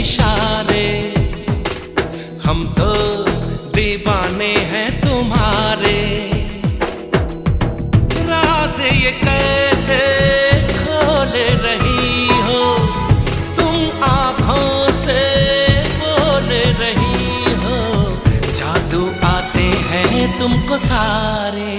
इशारे, हम तो दीवाने हैं तुम्हारे। राज ये कैसे खोल रही हो तुम, आँखों से बोल रही हो, जादू आते हैं तुमको सारे।